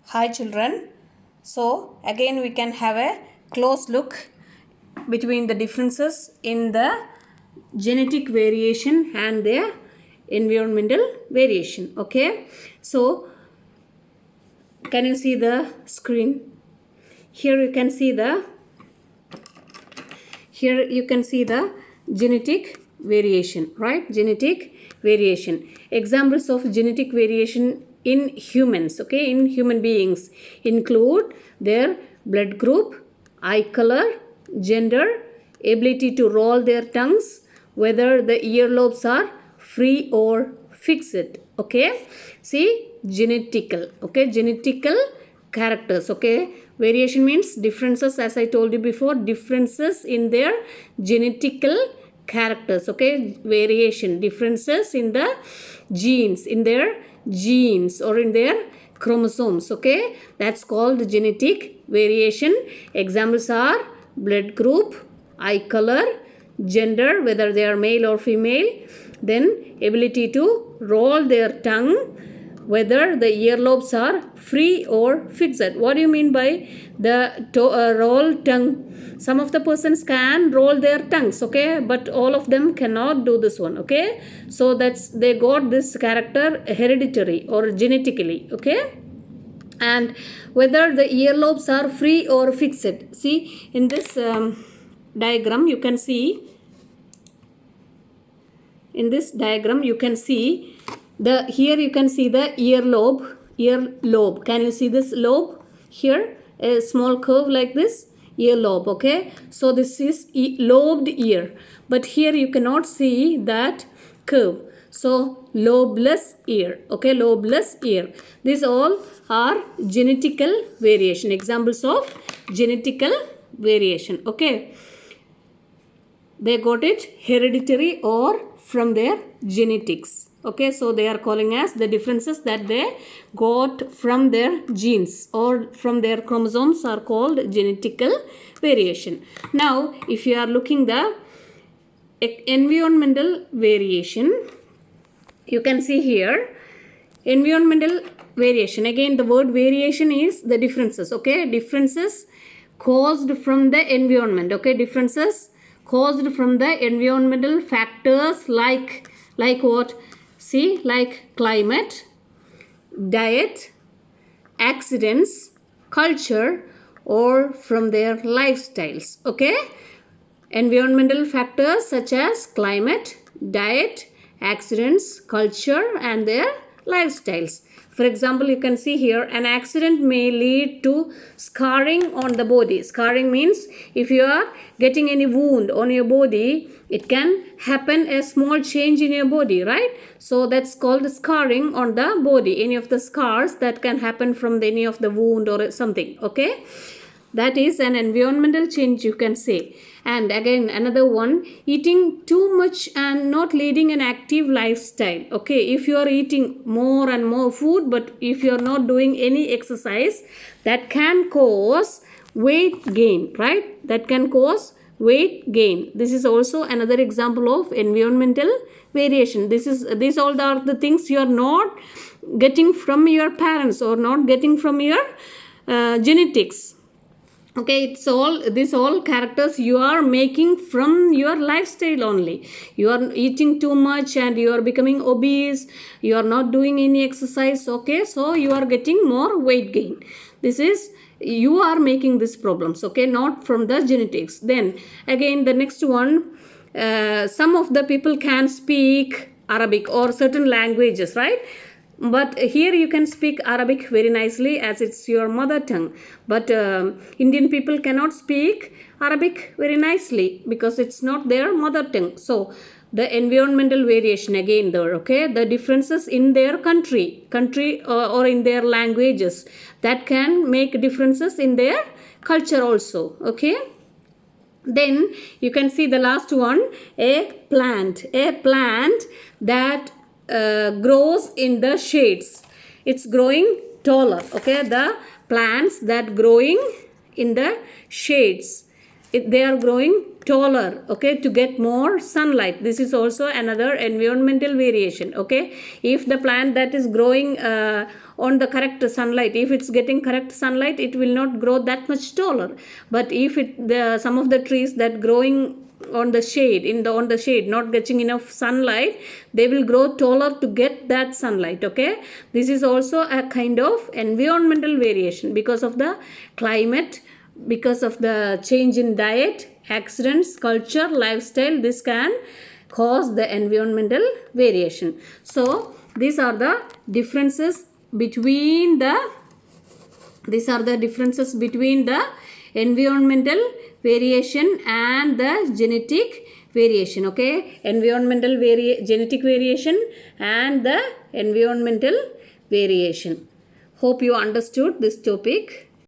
Hi children. So again we can have a close look between the differences in the genetic variation and their environmental variation. Okay. So can you see the screen? Here you can see the genetic variation, right? Genetic variation. Examples of genetic variation in humans, okay, in human beings include their blood group, eye color, gender, ability to roll their tongues, whether the earlobes are free or fixed. Okay, see, genetical, okay, genetical characters. Okay, variation means differences, as I told you before, differences in their genetical characters. Okay, variation, differences in the genes, in their genes or in their chromosomes. Okay, that's called genetic variation. Examples are blood group, eye color, gender, whether they are male or female, then ability to roll their tongue, whether the earlobes are free or fixed. What do you mean by the roll tongue? Some of the persons can roll their tongues, okay, but all of them cannot do this one. Okay, so that's, they got this character hereditary or genetically. Okay, and whether the earlobes are free or fixed. See, in this diagram you can see, in this diagram you can see the, here you can see the earlobe. Can you see this lobe here, a small curve like this, earlobe? Okay, so this is lobed ear, but here you cannot see that curve, so lobeless ear. Okay, lobeless ear. These all are genetical variation, examples of genetical variation. Okay, they got it hereditary or from their genetics. Okay, so they are calling as the differences that they got from their genes or from their chromosomes are called genetical variation. Now if you are looking the environmental variation, you can see here environmental variation. Again, the word variation is the differences. Okay, differences caused from the environment. Okay, differences caused from the environmental factors like what? See, like climate, diet, accidents, culture, or from their lifestyles. Okay, environmental factors such as climate, diet, accidents, culture, and their lifestyles. For example, you can see here an accident may lead to scarring on the body. Scarring means if you are getting any wound on your body, it can happen a small change in your body, right? So that's called scarring on the body. Any of the scars that can happen from any of the wound or something. Okay, that is an environmental change, you can say. And again, another one, eating too much and not leading an active lifestyle. Okay, if you are eating more and more food, but if you are not doing any exercise, that can cause weight gain, right? That can cause weight gain. This is also another example of environmental variation. These all are the things you are not getting from your parents or not getting from your genetics. Okay, it's all, these all characters you are making from your lifestyle only. You are eating too much and you are becoming obese, you are not doing any exercise. Okay, so you are getting more weight gain. This is, you are making these problems. Okay, not from the genetics. Then again, the next one, some of the people can speak Arabic or certain languages, right? But here you can speak Arabic very nicely as it's your mother tongue. But Indian people cannot speak Arabic very nicely because it's not their mother tongue. So the environmental variation again there. Okay, the differences in their country or in their languages, that can make differences in their culture also. Okay. Then you can see the last one, a plant that grows in the shades. It's growing taller. Okay, the plants that growing in the shades. they are growing taller, okay, to get more sunlight. This is also another environmental variation, okay. If the plant that is growing on the correct sunlight, if it's getting correct sunlight, it will not grow that much taller. But if some of the trees that growing on the shade, on the shade, not getting enough sunlight, they will grow taller to get that sunlight, okay. This is also a kind of environmental variation because of the climate, because of the change in diet, accidents, culture, lifestyle. This can cause the environmental variation. So these are the differences between the environmental variation and the genetic variation, okay. Environmental genetic variation and the environmental variation. Hope you understood this topic.